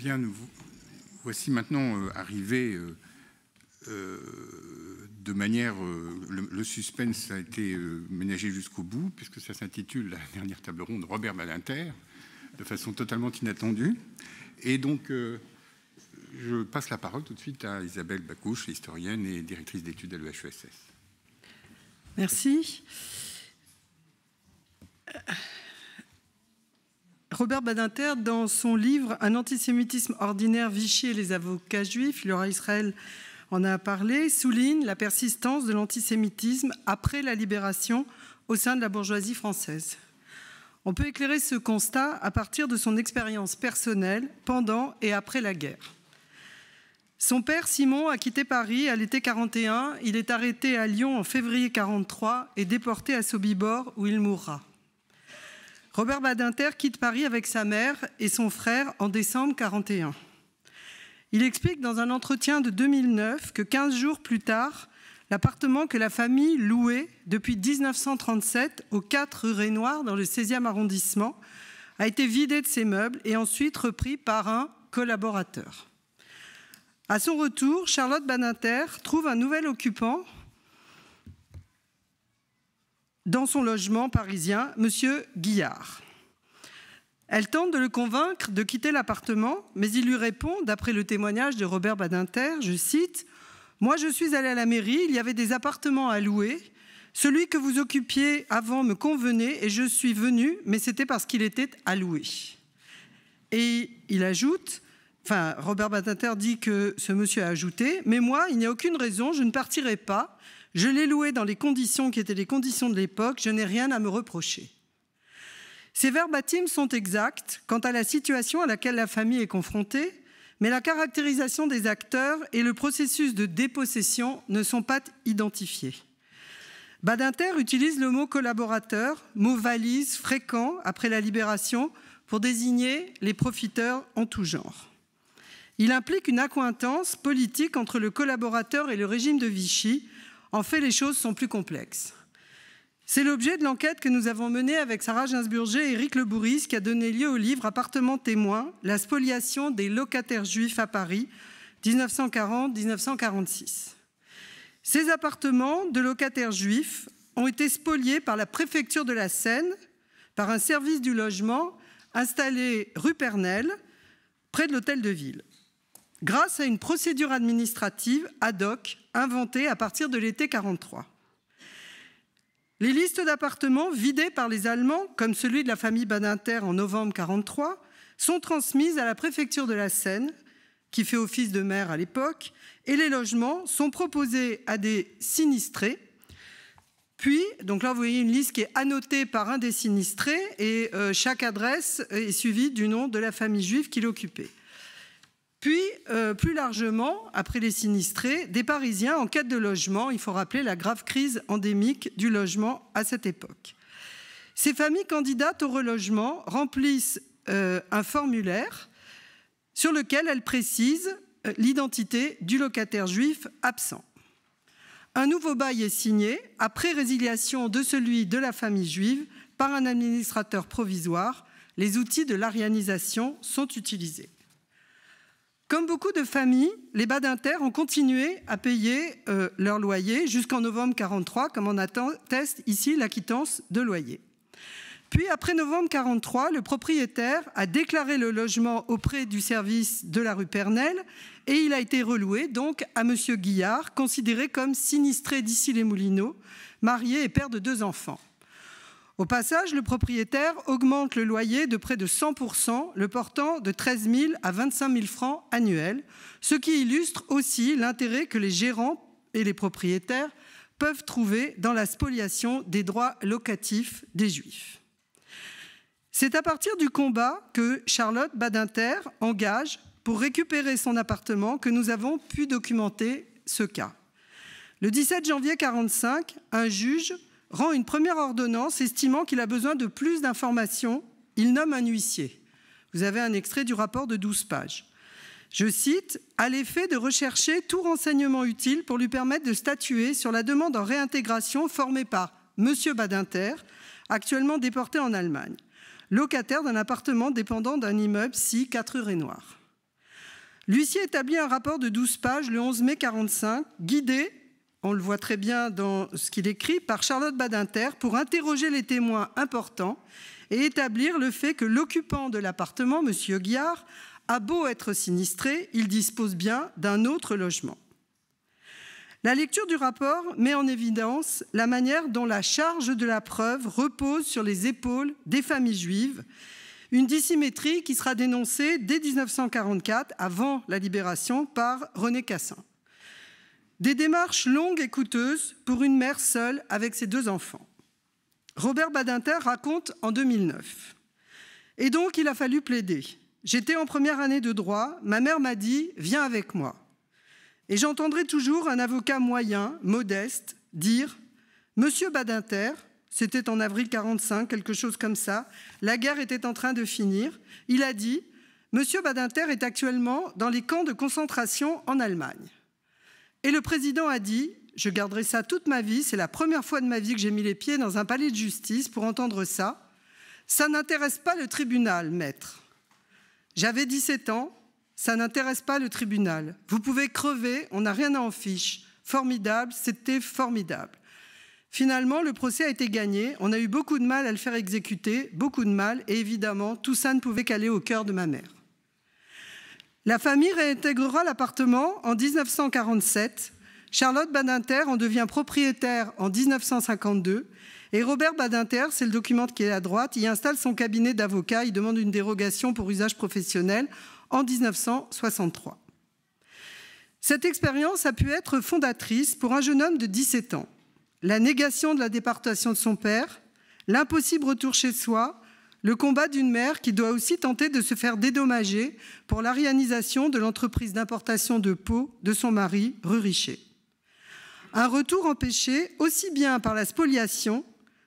Bien, nous voici maintenant arrivés de manière... le suspense a été ménagé jusqu'au bout, puisque ça s'intitule La dernière table ronde Robert Badinter, de façon totalement inattendue. Et donc, je passe la parole tout de suite à Isabelle Bacouche, historienne et directrice d'études à l'EHESS. Merci. Robert Badinter, dans son livre « Un antisémitisme ordinaire, Vichy et les avocats juifs », Laura Israël en a parlé, souligne la persistance de l'antisémitisme après la libération au sein de la bourgeoisie française. On peut éclairer ce constat à partir de son expérience personnelle pendant et après la guerre. Son père, Simon, a quitté Paris à l'été 1941. Il est arrêté à Lyon en février 1943 et déporté à Sobibor, où il mourra. Robert Badinter quitte Paris avec sa mère et son frère en décembre 1941. Il explique dans un entretien de 2009 que 15 jours plus tard, l'appartement que la famille louait depuis 1937 au 4 rue Rainoir dans le 16e arrondissement a été vidé de ses meubles et ensuite repris par un collaborateur. À son retour, Charlotte Badinter trouve un nouvel occupant dans son logement parisien, M. Guillard. Elle tente de le convaincre de quitter l'appartement, mais il lui répond, d'après le témoignage de Robert Badinter, je cite, « Moi, je suis allé à la mairie, il y avait des appartements à louer. Celui que vous occupiez avant me convenait et je suis venu, mais c'était parce qu'il était à louer. » Et il ajoute, enfin, Robert Badinter dit que ce monsieur a ajouté, « Mais moi, il n'y a aucune raison, je ne partirai pas. Je l'ai loué dans les conditions qui étaient les conditions de l'époque, je n'ai rien à me reprocher. » Ces verbatims sont exacts quant à la situation à laquelle la famille est confrontée, mais la caractérisation des acteurs et le processus de dépossession ne sont pas identifiés. Badinter utilise le mot collaborateur, mot valise fréquent après la libération, pour désigner les profiteurs en tout genre. Il implique une accointance politique entre le collaborateur et le régime de Vichy. En fait, les choses sont plus complexes. C'est l'objet de l'enquête que nous avons menée avec Sarah Gainsburger et Éric Le Bourris, qui a donné lieu au livre Appartement témoin, la spoliation des locataires juifs à Paris, 1940-1946. Ces appartements de locataires juifs ont été spoliés par la préfecture de la Seine, par un service du logement installé rue Pernelle, près de l'hôtel de ville, grâce à une procédure administrative ad hoc inventée à partir de l'été 1943. Les listes d'appartements vidés par les Allemands, comme celui de la famille Badinter en novembre 1943, sont transmises à la préfecture de la Seine, qui fait office de maire à l'époque, et les logements sont proposés à des sinistrés. Puis, donc là, vous voyez une liste qui est annotée par un des sinistrés, et chaque adresse est suivie du nom de la famille juive qui l'occupait. Puis, plus largement, après les sinistrés, des Parisiens en quête de logement. Il faut rappeler la grave crise endémique du logement à cette époque. Ces familles candidates au relogement remplissent un formulaire sur lequel elles précisent l'identité du locataire juif absent. Un nouveau bail est signé après résiliation de celui de la famille juive par un administrateur provisoire. Les outils de l'arianisation sont utilisés. Comme beaucoup de familles, les Badinter ont continué à payer leur loyer jusqu'en novembre 1943, comme en atteste ici la quittance de loyer. Puis, après novembre 1943, le propriétaire a déclaré le logement auprès du service de la rue Pernelle et il a été reloué donc à M. Guillard, considéré comme sinistré d'Issy-les-Moulineaux, marié et père de 2 enfants. Au passage, le propriétaire augmente le loyer de près de 100%, le portant de 13 000 à 25 000 francs annuels, ce qui illustre aussi l'intérêt que les gérants et les propriétaires peuvent trouver dans la spoliation des droits locatifs des Juifs. C'est à partir du combat que Charlotte Badinter engage pour récupérer son appartement que nous avons pu documenter ce cas. Le 17 janvier 1945, un juge rend une première ordonnance estimant qu'il a besoin de plus d'informations. Il nomme un huissier. Vous avez un extrait du rapport de 12 pages. Je cite, « à l'effet de rechercher tout renseignement utile pour lui permettre de statuer sur la demande en réintégration formée par M. Badinter, actuellement déporté en Allemagne, locataire d'un appartement dépendant d'un immeuble SI 4 rue Rainoir. L'huissier établit un rapport de 12 pages le 11 mai 1945, guidé, on le voit très bien dans ce qu'il écrit, par Charlotte Badinter pour interroger les témoins importants et établir le fait que l'occupant de l'appartement, M. Guiard, a beau être sinistré, il dispose bien d'un autre logement. La lecture du rapport met en évidence la manière dont la charge de la preuve repose sur les épaules des familles juives, une dissymétrie qui sera dénoncée dès 1944, avant la libération, par René Cassin. Des démarches longues et coûteuses pour une mère seule avec ses 2 enfants. Robert Badinter raconte en 2009. Et donc, il a fallu plaider. J'étais en première année de droit, ma mère m'a dit « Viens avec moi ». Et j'entendrai toujours un avocat moyen, modeste, dire « Monsieur Badinter », c'était en avril 1945, quelque chose comme ça, la guerre était en train de finir, il a dit « Monsieur Badinter est actuellement dans les camps de concentration en Allemagne ». Et le président a dit « Je garderai ça toute ma vie, c'est la première fois de ma vie que j'ai mis les pieds dans un palais de justice pour entendre ça. Ça n'intéresse pas le tribunal, maître. J'avais 17 ans. Ça n'intéresse pas le tribunal. Vous pouvez crever, on n'a rien à en fiche. Formidable, c'était formidable. » Finalement, le procès a été gagné. On a eu beaucoup de mal à le faire exécuter, beaucoup de mal. Et évidemment, tout ça ne pouvait qu'aller au cœur de ma mère. La famille réintégrera l'appartement en 1947. Charlotte Badinter en devient propriétaire en 1952. Et Robert Badinter, c'est le document qui est à droite, y installe son cabinet d'avocat. Il demande une dérogation pour usage professionnel en 1963. Cette expérience a pu être fondatrice pour un jeune homme de 17 ans. La négation de la déportation de son père, l'impossible retour chez soi, le combat d'une mère qui doit aussi tenter de se faire dédommager pour l'arianisation de l'entreprise d'importation de peau de son mari, rue Richer. Un retour empêché aussi bien par la spoliation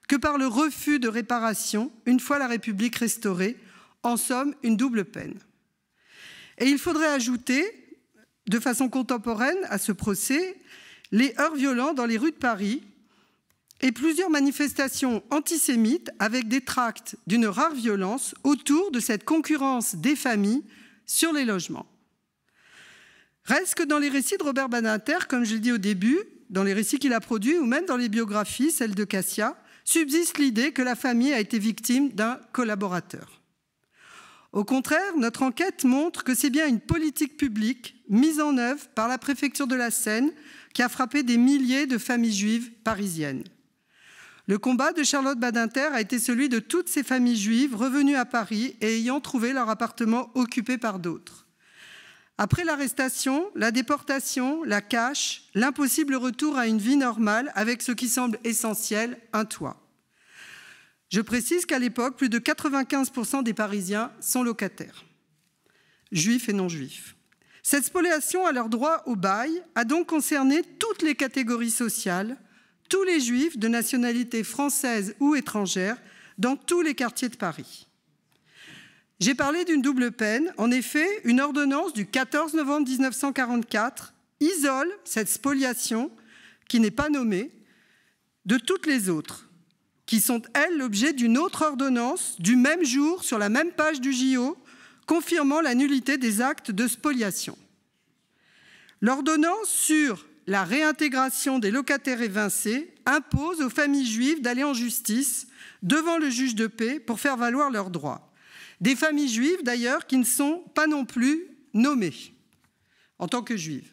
que par le refus de réparation une fois la République restaurée, en somme une double peine. Et il faudrait ajouter, de façon contemporaine à ce procès, les heurts violents dans les rues de Paris et plusieurs manifestations antisémites avec des tracts d'une rare violence autour de cette concurrence des familles sur les logements. Reste que dans les récits de Robert Badinter, comme je l'ai dit au début, dans les récits qu'il a produits ou même dans les biographies, celle de Cassia, subsiste l'idée que la famille a été victime d'un collaborateur. Au contraire, notre enquête montre que c'est bien une politique publique mise en œuvre par la préfecture de la Seine qui a frappé des milliers de familles juives parisiennes. Le combat de Charlotte Badinter a été celui de toutes ces familles juives revenues à Paris et ayant trouvé leur appartement occupé par d'autres. Après l'arrestation, la déportation, la cache, l'impossible retour à une vie normale avec ce qui semble essentiel, un toit. Je précise qu'à l'époque, plus de 95% des Parisiens sont locataires, juifs et non-juifs. Cette spoliation à leur droit au bail a donc concerné toutes les catégories sociales, tous les juifs de nationalité française ou étrangère, dans tous les quartiers de Paris. J'ai parlé d'une double peine. En effet, une ordonnance du 14 novembre 1944 isole cette spoliation, qui n'est pas nommée, de toutes les autres, qui sont, elles, l'objet d'une autre ordonnance du même jour, sur la même page du JO, confirmant la nullité des actes de spoliation. L'ordonnance sur la réintégration des locataires évincés impose aux familles juives d'aller en justice devant le juge de paix pour faire valoir leurs droits. Des familles juives, d'ailleurs, qui ne sont pas non plus nommées en tant que juives.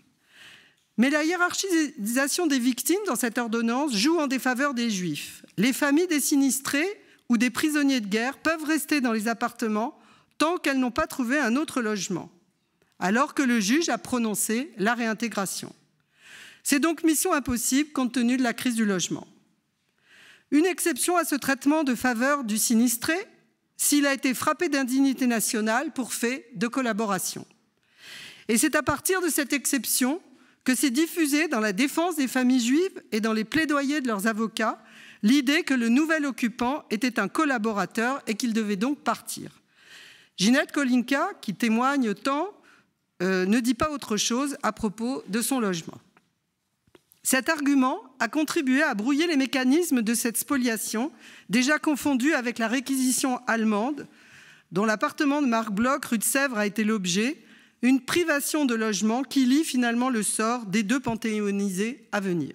Mais la hiérarchisation des victimes dans cette ordonnance joue en défaveur des juifs. Les familles des sinistrés ou des prisonniers de guerre peuvent rester dans les appartements tant qu'elles n'ont pas trouvé un autre logement, alors que le juge a prononcé la réintégration. C'est donc mission impossible compte tenu de la crise du logement. Une exception à ce traitement de faveur du sinistré, s'il a été frappé d'indignité nationale pour fait de collaboration. Et c'est à partir de cette exception que s'est diffusée dans la défense des familles juives et dans les plaidoyers de leurs avocats l'idée que le nouvel occupant était un collaborateur et qu'il devait donc partir. Ginette Kolinka, qui témoigne tant, ne dit pas autre chose à propos de son logement. Cet argument a contribué à brouiller les mécanismes de cette spoliation, déjà confondue avec la réquisition allemande, dont l'appartement de Marc Bloch, rue de Sèvres, a été l'objet, une privation de logement qui lie finalement le sort des 2 panthéonisés à venir.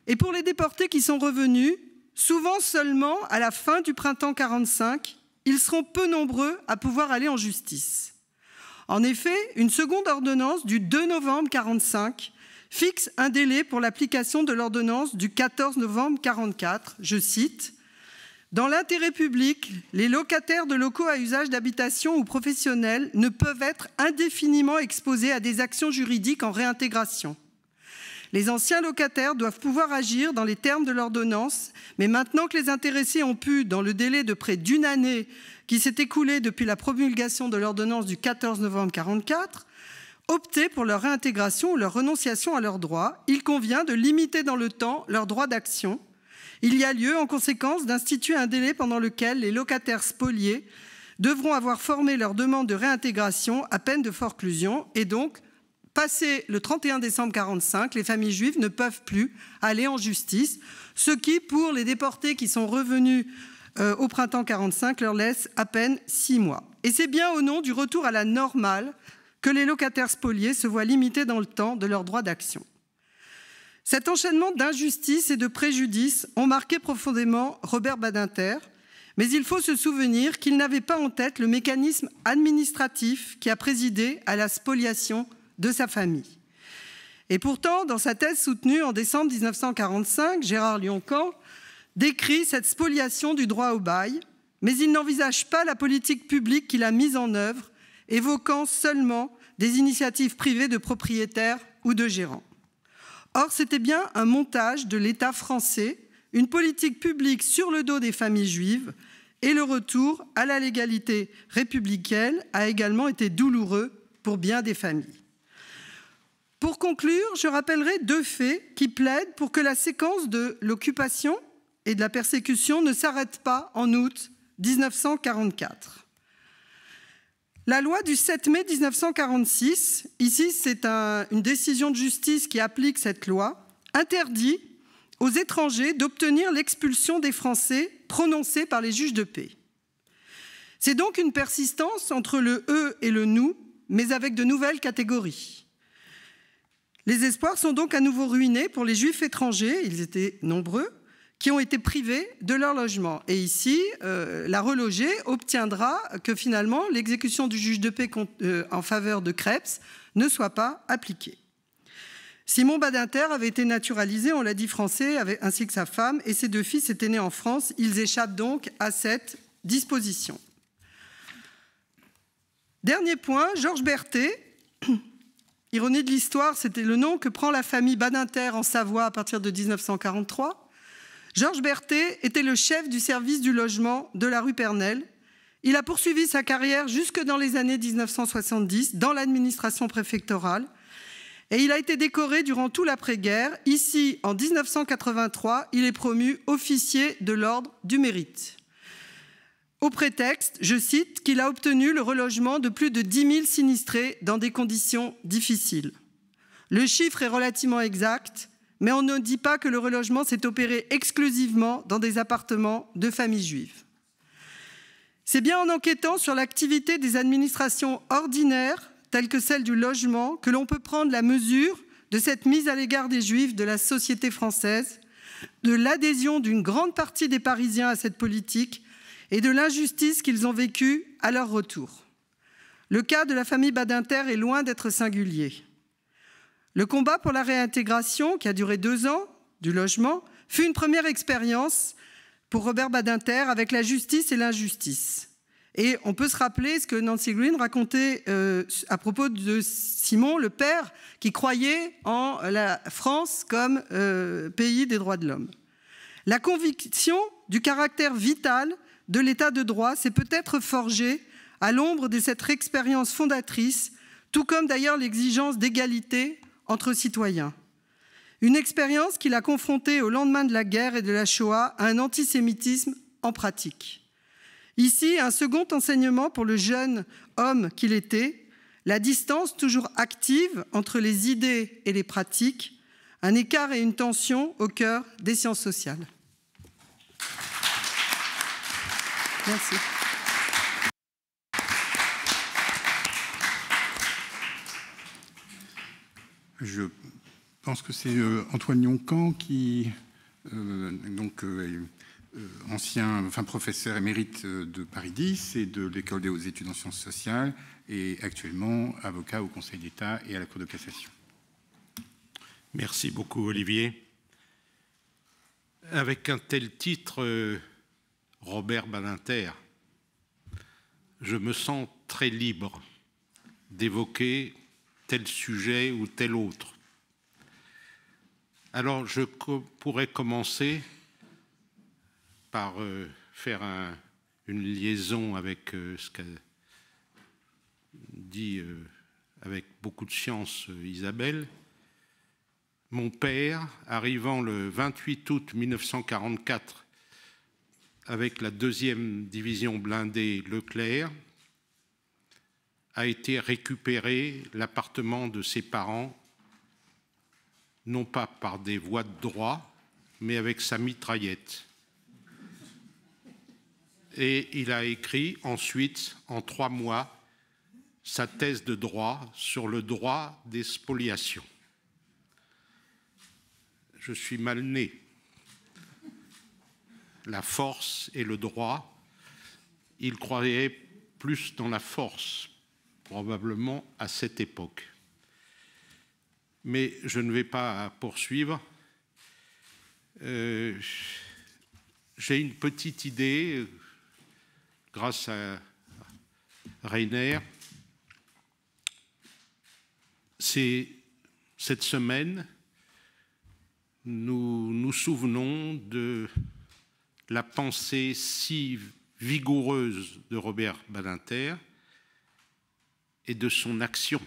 Et pour les déportés qui sont revenus, souvent seulement à la fin du printemps 45, ils seront peu nombreux à pouvoir aller en justice. En effet, une seconde ordonnance du 2 novembre 45 fixe un délai pour l'application de l'ordonnance du 14 novembre 44, je cite, « Dans l'intérêt public, les locataires de locaux à usage d'habitation ou professionnel ne peuvent être indéfiniment exposés à des actions juridiques en réintégration. Les anciens locataires doivent pouvoir agir dans les termes de l'ordonnance, mais maintenant que les intéressés ont pu, dans le délai de près d'une année qui s'est écoulé depuis la promulgation de l'ordonnance du 14 novembre 44, opter pour leur réintégration ou leur renonciation à leurs droits, il convient de limiter dans le temps leurs droits d'action. Il y a lieu, en conséquence, d'instituer un délai pendant lequel les locataires spoliés devront avoir formé leur demande de réintégration à peine de forclusion et donc, passé le 31 décembre 45, les familles juives ne peuvent plus aller en justice, ce qui, pour les déportés qui sont revenus au printemps 45, leur laisse à peine 6 mois. Et c'est bien au nom du retour à la normale que les locataires spoliés se voient limités dans le temps de leur droit d'action. Cet enchaînement d'injustices et de préjudices ont marqué profondément Robert Badinter, mais il faut se souvenir qu'il n'avait pas en tête le mécanisme administratif qui a présidé à la spoliation de sa famille. Et pourtant, dans sa thèse soutenue en décembre 1945, Gérard Lyon-Camp décrit cette spoliation du droit au bail, mais il n'envisage pas la politique publique qu'il a mise en œuvre, évoquant seulement des initiatives privées de propriétaires ou de gérants. Or, c'était bien un montage de l'État français, une politique publique sur le dos des familles juives, et le retour à la légalité républicaine a également été douloureux pour bien des familles. Pour conclure, je rappellerai 2 faits qui plaident pour que la séquence de l'occupation et de la persécution ne s'arrête pas en août 1944. La loi du 7 mai 1946, ici c'est une décision de justice qui applique cette loi, interdit aux étrangers d'obtenir l'expulsion des Français prononcée par les juges de paix. C'est donc une persistance entre le « eux » et le « nous », mais avec de nouvelles catégories. Les espoirs sont donc à nouveau ruinés pour les Juifs étrangers, ils étaient nombreux, qui ont été privés de leur logement. Et ici, la relogée obtiendra que finalement l'exécution du juge de paix en faveur de Crepes ne soit pas appliquée. Simon Badinter avait été naturalisé, on l'a dit, français, ainsi que sa femme, et ses 2 fils étaient nés en France. Ils échappent donc à cette disposition. Dernier point, Georges Berthet. Ironie de l'histoire, c'était le nom que prend la famille Badinter en Savoie à partir de 1943. Georges Berthet était le chef du service du logement de la rue Pernelle. Il a poursuivi sa carrière jusque dans les années 1970 dans l'administration préfectorale et il a été décoré durant tout l'après-guerre. Ici, en 1983, il est promu officier de l'ordre du mérite. Au prétexte, je cite, qu'il a obtenu le relogement de plus de 10 000 sinistrés dans des conditions difficiles. Le chiffre est relativement exact, mais on ne dit pas que le relogement s'est opéré exclusivement dans des appartements de familles juives. C'est bien en enquêtant sur l'activité des administrations ordinaires, telles que celle du logement, que l'on peut prendre la mesure de cette mise à l'égard des Juifs de la société française, de l'adhésion d'une grande partie des Parisiens à cette politique et de l'injustice qu'ils ont vécue à leur retour. Le cas de la famille Badinter est loin d'être singulier. Le combat pour la réintégration, qui a duré 2 ans, du logement, fut une première expérience pour Robert Badinter avec la justice et l'injustice. Et on peut se rappeler ce que Nancy Green racontait à propos de Simon, le père, qui croyait en la France comme pays des droits de l'homme. La conviction du caractère vital de l'état de droit s'est peut-être forgée à l'ombre de cette expérience fondatrice, tout comme d'ailleurs l'exigence d'égalité entre citoyens. Une expérience qui l'a confronté au lendemain de la guerre et de la Shoah à un antisémitisme en pratique. Ici, un second enseignement pour le jeune homme qu'il était, la distance toujours active entre les idées et les pratiques, un écart et une tension au cœur des sciences sociales. Merci. Je pense que c'est Antoine Yoncan qui, professeur émérite de Paris 10 et de l'École des hautes études en sciences sociales, et actuellement avocat au Conseil d'État et à la Cour de cassation. Merci beaucoup, Olivier. Avec un tel titre, Robert Badinter, je me sens très libre d'évoquer tel sujet ou tel autre. Alors, je pourrais commencer par faire une liaison avec ce qu'a dit avec beaucoup de science Isabelle. Mon père, arrivant le 28 août 1944 avec la 2e division blindée Leclerc, a été récupérer l'appartement de ses parents, non pas par des voies de droit, mais avec sa mitraillette. Et il a écrit ensuite, en 3 mois, sa thèse de droit sur le droit des spoliations. Je suis mal né. La force et le droit, il croyait plus dans la force, probablement à cette époque. Mais je ne vais pas poursuivre. J'ai une petite idée, grâce à Rainer. C'est cette semaine, nous nous souvenons de la pensée si vigoureuse de Robert Badinter et de son action.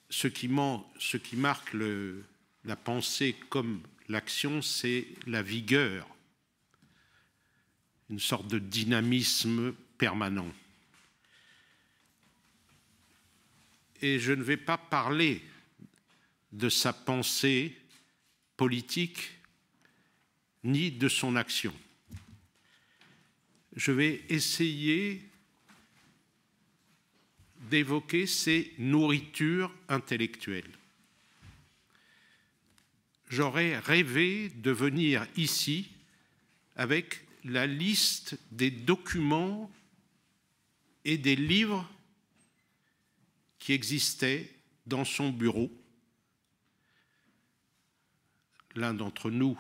Ce qui marque la pensée comme l'action, c'est la vigueur, une sorte de dynamisme permanent. Et je ne vais pas parler de sa pensée politique ni de son action. Je vais essayer d'évoquer ses nourritures intellectuelles. J'aurais rêvé de venir ici avec la liste des documents et des livres qui existaient dans son bureau. L'un d'entre nous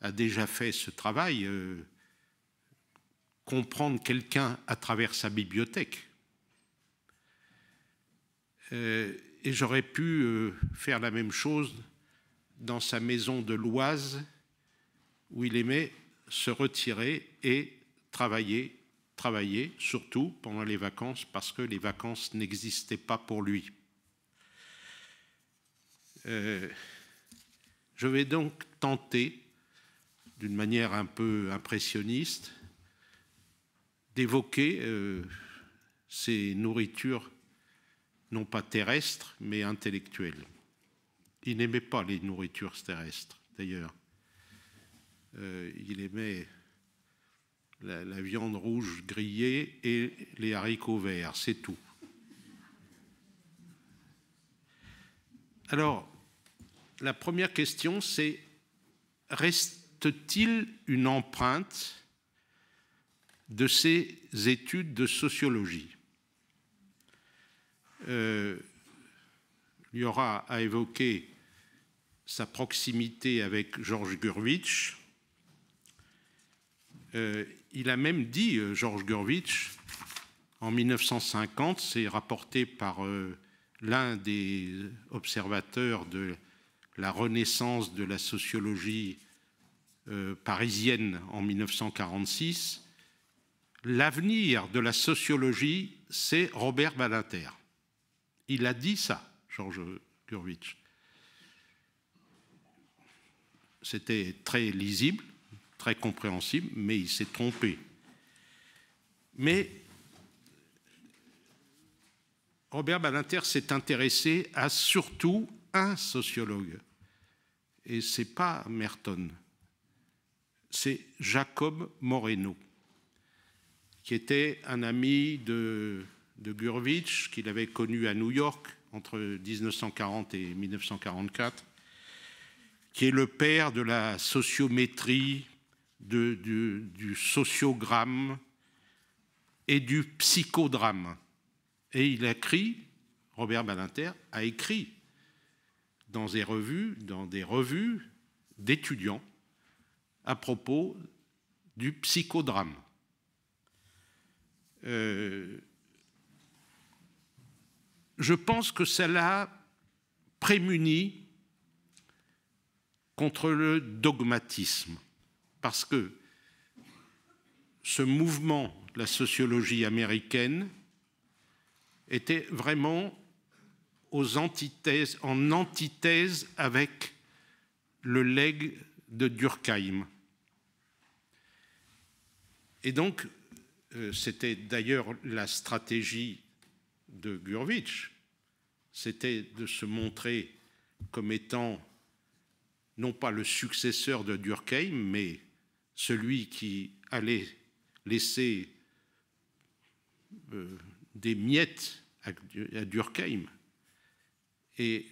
a déjà fait ce travail, comprendre quelqu'un à travers sa bibliothèque. Et j'aurais pu faire la même chose dans sa maison de l'Oise, où il aimait se retirer et travailler, surtout pendant les vacances, parce que les vacances n'existaient pas pour lui. Je vais donc tenter, d'une manière un peu impressionniste, d'évoquer ces nourritures non pas terrestres, mais intellectuelles. Il n'aimait pas les nourritures terrestres, d'ailleurs. Il aimait la viande rouge grillée et les haricots verts, c'est tout. Alors, la première question, c'est: reste-t-il une empreinte de ces études de sociologie? Il y aura à évoquer sa proximité avec Georges Gurvitch. Il a même dit, Georges Gurvitch, en 1950, c'est rapporté par l'un des observateurs de la renaissance de la sociologie parisienne en 1946, l'avenir de la sociologie, c'est Robert Badinter. Il a dit ça, Georges Gurvitch. C'était très lisible, très compréhensible, mais il s'est trompé. Mais Robert Badinter s'est intéressé à surtout un sociologue. Et ce n'est pas Merton, c'est Jacob Moreno, qui était un ami de Gurvitch, qu'il avait connu à New York entre 1940 et 1944, qui est le père de la sociométrie, du sociogramme et du psychodrame. Et il a écrit, Robert Badinter a écrit dans des revues d'étudiants à propos du psychodrame. Je pense que ça l'a prémuni contre le dogmatisme, parce que ce mouvement de la sociologie américaine était vraiment en antithèse avec le legs de Durkheim. Et donc, c'était d'ailleurs la stratégie de Gurvitch, c'était de se montrer comme étant non pas le successeur de Durkheim, mais celui qui allait laisser des miettes à Durkheim. Et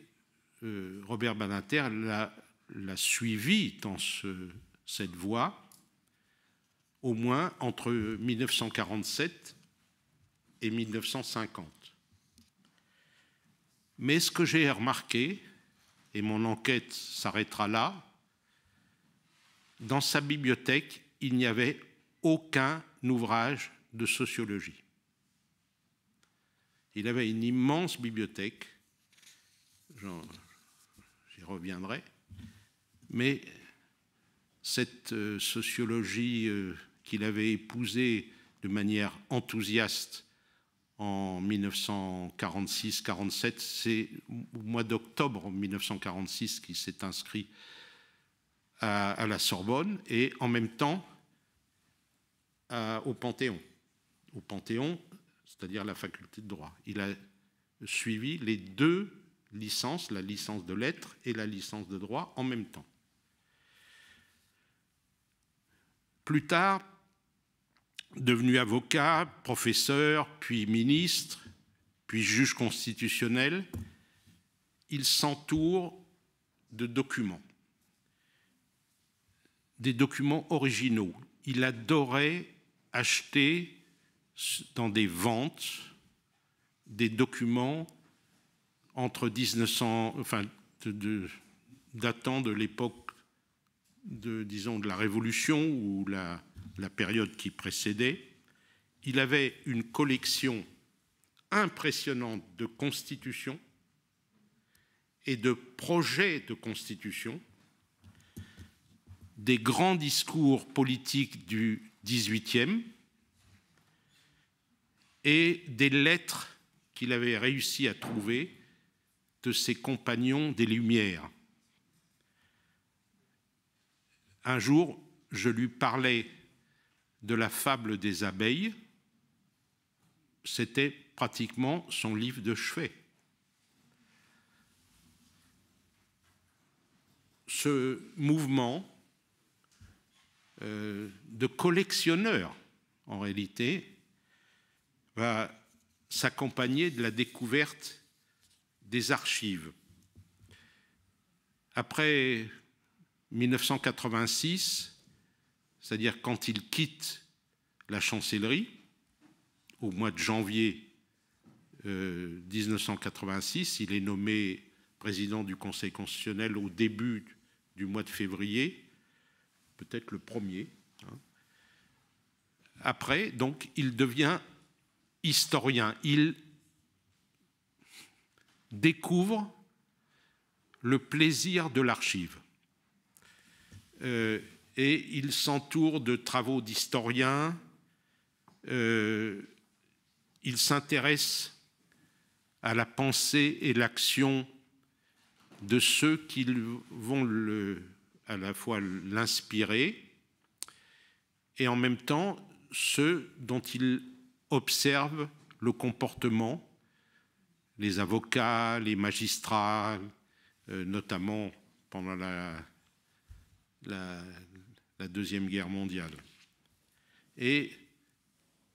Robert Badinter l'a suivi dans cette voie, au moins entre 1947 et 1950. Mais ce que j'ai remarqué, et mon enquête s'arrêtera là, dans sa bibliothèque, il n'y avait aucun ouvrage de sociologie. Il avait une immense bibliothèque, j'y reviendrai, mais cette sociologie qu'il avait épousée de manière enthousiaste en 1946-47, c'est au mois d'octobre 1946 qu'il s'est inscrit à la Sorbonne et en même temps au Panthéon. Au Panthéon, c'est-à-dire la faculté de droit. Il a suivi les deux licences, la licence de lettres et la licence de droit en même temps. Plus tard, devenu avocat, professeur, puis ministre, puis juge constitutionnel, il s'entoure de documents, des documents originaux. Il adorait acheter dans des ventes des documents datant de l'époque de la Révolution ou la période qui précédait. Il avait une collection impressionnante de constitutions et de projets de constitution, des grands discours politiques du XVIIIe et des lettres qu'il avait réussi à trouver de ses compagnons des Lumières. Un jour, je lui parlais de la fable des abeilles. C'était pratiquement son livre de chevet. Ce mouvement de collectionneurs, en réalité, va s'accompagner de la découverte des archives. Après 1986, c'est-à-dire quand il quitte la chancellerie, au mois de janvier 1986, il est nommé président du Conseil constitutionnel au début du mois de février, peut-être le premier. Après, donc, il devient historien. Il découvre le plaisir de l'archive. Et il s'entoure de travaux d'historiens. Il s'intéresse à la pensée et l'action de ceux qui vont à la fois l'inspirer et en même temps ceux dont il observe le comportement, les avocats, les magistrats, notamment pendant la Deuxième Guerre mondiale. Et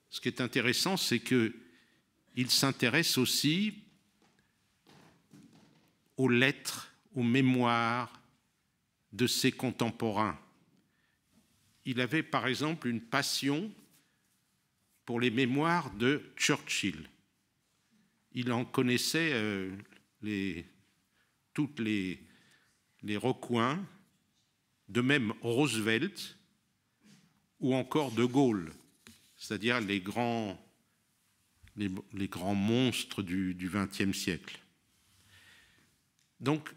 ce qui est intéressant, c'est qu'il s'intéresse aussi aux lettres, aux mémoires de ses contemporains. Il avait par exemple une passion pour les mémoires de Churchill. Il en connaissait tous les recoins, de même Roosevelt ou encore De Gaulle, c'est-à-dire les grands monstres du XXe siècle. Donc,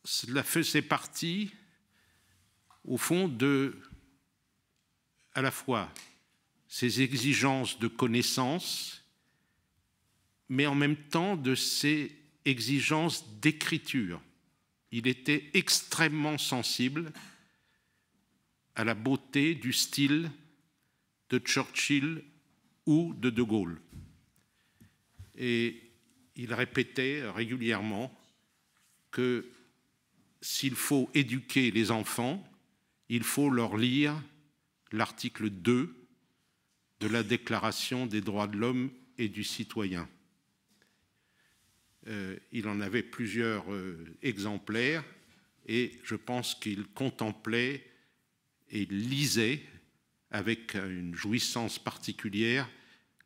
cela faisait partie, au fond, à la fois ces exigences de connaissance, mais en même temps de ces exigences d'écriture. Il était extrêmement sensible à la beauté du style de Churchill ou de De Gaulle. Et il répétait régulièrement que s'il faut éduquer les enfants, il faut leur lire l'article 2 de la Déclaration des droits de l'homme et du citoyen. Il en avait plusieurs exemplaires et je pense qu'il contemplait et lisait avec une jouissance particulière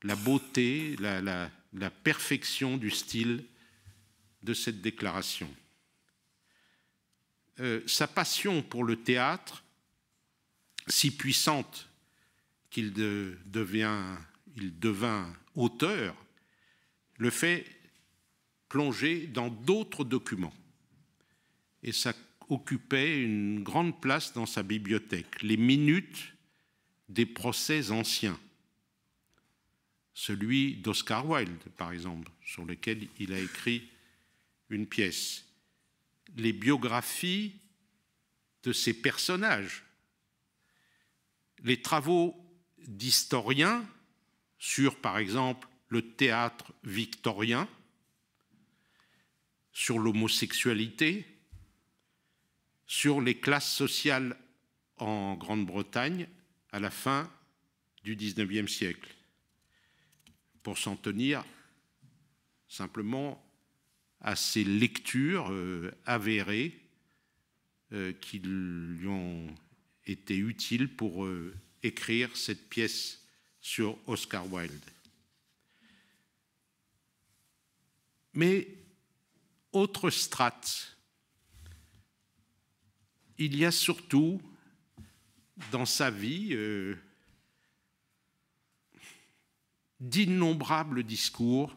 la beauté, la perfection du style de cette déclaration. Sa passion pour le théâtre, si puissante qu'il devint auteur, le fait plonger dans d'autres documents. Et ça occupait une grande place dans sa bibliothèque. Les minutes des procès anciens. Celui d'Oscar Wilde, par exemple, sur lequel il a écrit une pièce. Les biographies de ces personnages. Les travaux d'historiens sur, par exemple, le théâtre victorien, sur l'homosexualité, sur les classes sociales en Grande-Bretagne à la fin du XIXe siècle, pour s'en tenir simplement à ces lectures avérées qui lui ont été utiles pour écrire cette pièce sur Oscar Wilde. Mais autre strate, il y a surtout dans sa vie d'innombrables discours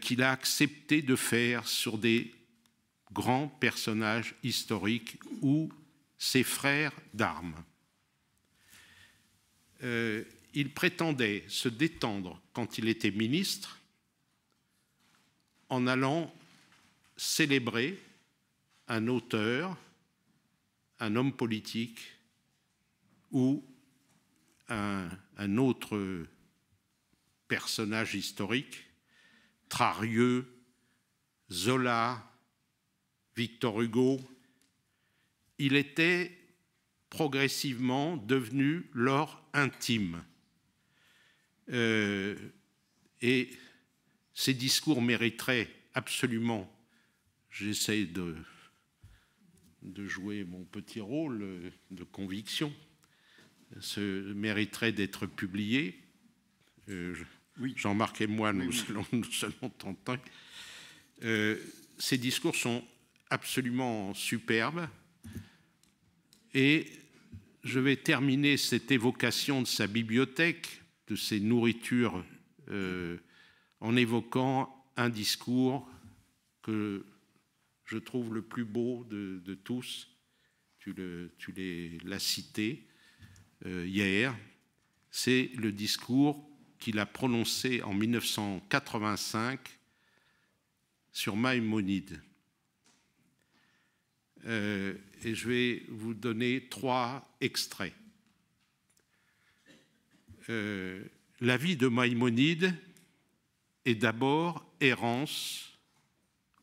qu'il a accepté de faire sur des grands personnages historiques ou ses frères d'armes. Il prétendait se détendre quand il était ministre en allant célébrer un auteur, un homme politique ou un autre personnage historique, Trarieux, Zola, Victor Hugo. Il était progressivement devenu leur intime. Et ces discours mériteraient absolument, j'essaie de jouer mon petit rôle de conviction, mériterait d'être publié. Oui. Jean-Marc et moi, nous allons tenter. Ces discours sont absolument superbes. Et je vais terminer cette évocation de sa bibliothèque, de ses nourritures, en évoquant un discours que je trouve le plus beau de tous. Tu l'as cité hier. C'est le discours qu'il a prononcé en 1985 sur Maïmonide. Et je vais vous donner 3 extraits. La vie de Maïmonide est d'abord errance,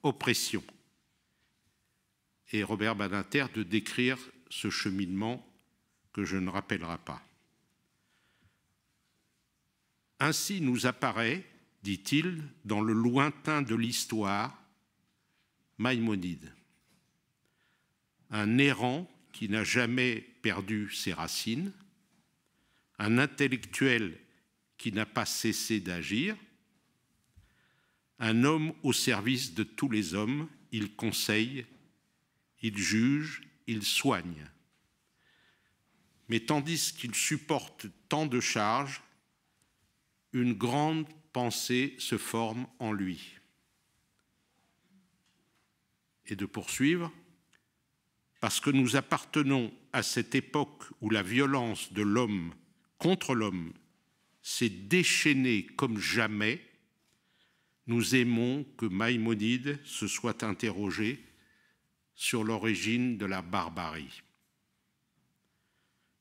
oppression. Et Robert Badinter de décrire ce cheminement que je ne rappellerai pas. Ainsi nous apparaît, dit-il, dans le lointain de l'histoire, Maïmonide, un errant qui n'a jamais perdu ses racines, un intellectuel qui n'a pas cessé d'agir, un homme au service de tous les hommes. Il conseille, il juge, il soigne. Mais tandis qu'il supporte tant de charges, une grande pensée se forme en lui. Et de poursuivre, parce que nous appartenons à cette époque où la violence de l'homme contre l'homme s'est déchaînée comme jamais, nous aimons que Maïmonide se soit interrogé sur l'origine de la barbarie.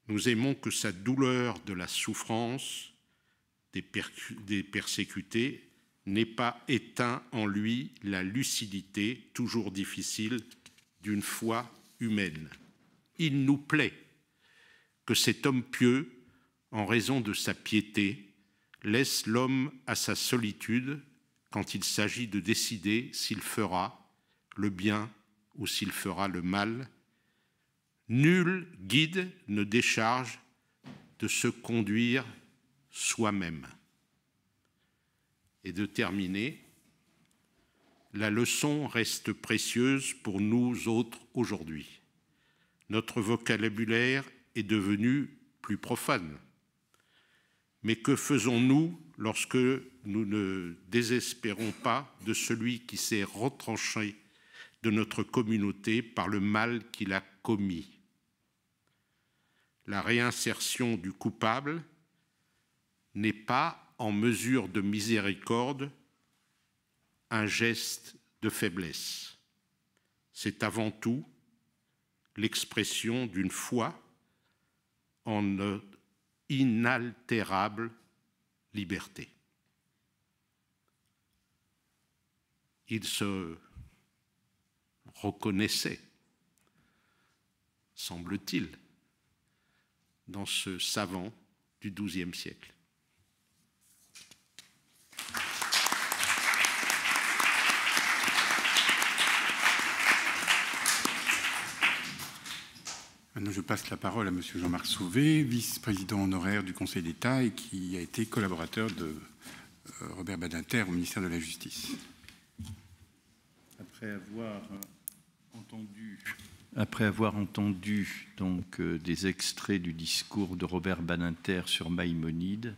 Nous aimons que sa douleur de la souffrance des persécutés n'ait pas éteint en lui la lucidité toujours difficile d'une foi humaine. Il nous plaît que cet homme pieux, en raison de sa piété, laisse l'homme à sa solitude quand il s'agit de décider s'il fera le bien ou s'il fera le mal. Nul guide ne décharge de se conduire soi-même. Et de terminer, la leçon reste précieuse pour nous autres aujourd'hui. Notre vocabulaire est devenu plus profane. Mais que faisons-nous lorsque nous ne désespérons pas de celui qui s'est retranché de notre communauté par le mal qu'il a commis? La réinsertion du coupable n'est pas en mesure de miséricorde un geste de faiblesse. C'est avant tout l'expression d'une foi en notre inaltérable liberté. Il se reconnaissait, semble-t-il, dans ce savant du XIIe siècle. Maintenant, je passe la parole à M. Jean-Marc Sauvé, vice-président honoraire du Conseil d'État et qui a été collaborateur de Robert Badinter au ministère de la Justice. Après avoir entendu donc des extraits du discours de Robert Badinter sur Maïmonide,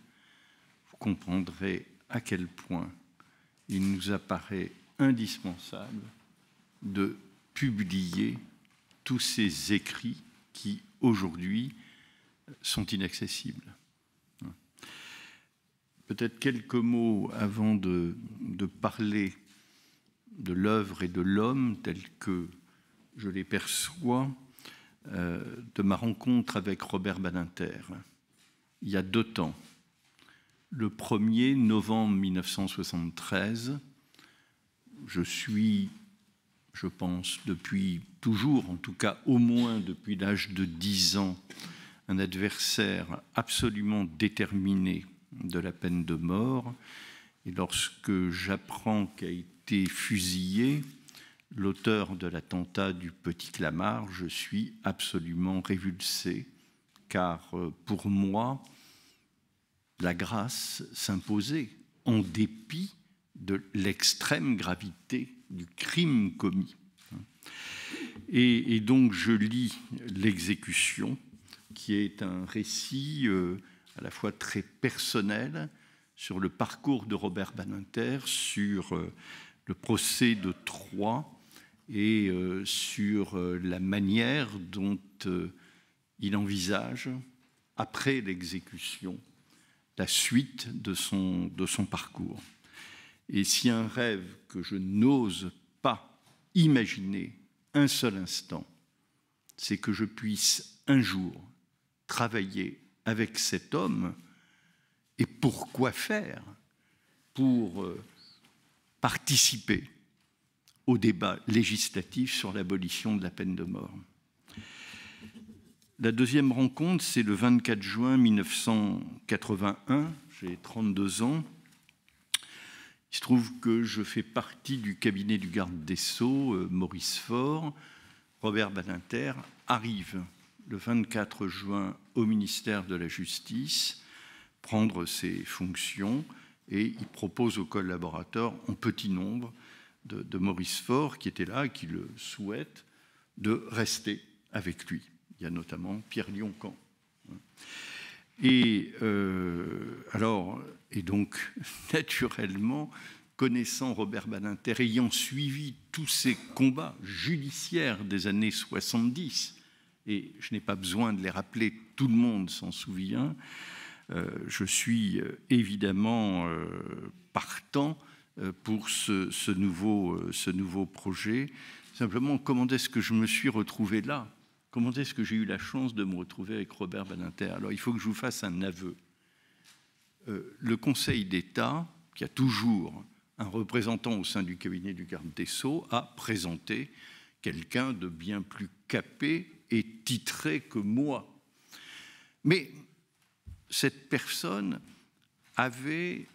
vous comprendrez à quel point il nous apparaît indispensable de publier tous ces écrits qui, aujourd'hui, sont inaccessibles. Peut-être quelques mots avant de parler de l'œuvre et de l'homme tel que je les perçois, de ma rencontre avec Robert Badinter, il y a 2 temps. Le 1er novembre 1973, je suis, je pense, depuis toujours, en tout cas au moins depuis l'âge de 10 ans, un adversaire absolument déterminé de la peine de mort. Et lorsque j'apprends qu'a été fusillé l'auteur de l'attentat du Petit Clamart, je suis absolument révulsé, car pour moi, la grâce s'imposait en dépit de l'extrême gravité du crime commis. Et donc je lis l'exécution, qui est un récit à la fois très personnel sur le parcours de Robert Badinter, sur le procès de Troyes et sur la manière dont il envisage, après l'exécution, la suite de son parcours. Et si un rêve que je n'ose pas imaginer un seul instant, c'est que je puisse un jour travailler avec cet homme, et pourquoi faire? Pour participer au débat législatif sur l'abolition de la peine de mort. La deuxième rencontre, c'est le 24 juin 1981, j'ai 32 ans. Il se trouve que je fais partie du cabinet du garde des Sceaux, Maurice Faure. Robert Badinter arrive le 24 juin au ministère de la Justice prendre ses fonctions et il propose aux collaborateurs en petit nombre de Maurice Faure qui était là et qui le souhaite de rester avec lui. Il y a notamment Pierre Lioncan. Et donc, naturellement, connaissant Robert Badinter, ayant suivi tous ces combats judiciaires des années 70, et je n'ai pas besoin de les rappeler, tout le monde s'en souvient, je suis évidemment partant pour ce nouveau projet. Simplement, comment est-ce que je me suis retrouvé là ? Comment est-ce que j'ai eu la chance de me retrouver avec Robert Badinter ? Alors, il faut que je vous fasse un aveu. Le Conseil d'État, qui a toujours un représentant au sein du cabinet du garde des Sceaux, a présenté quelqu'un de bien plus capé et titré que moi. Mais cette personne avait,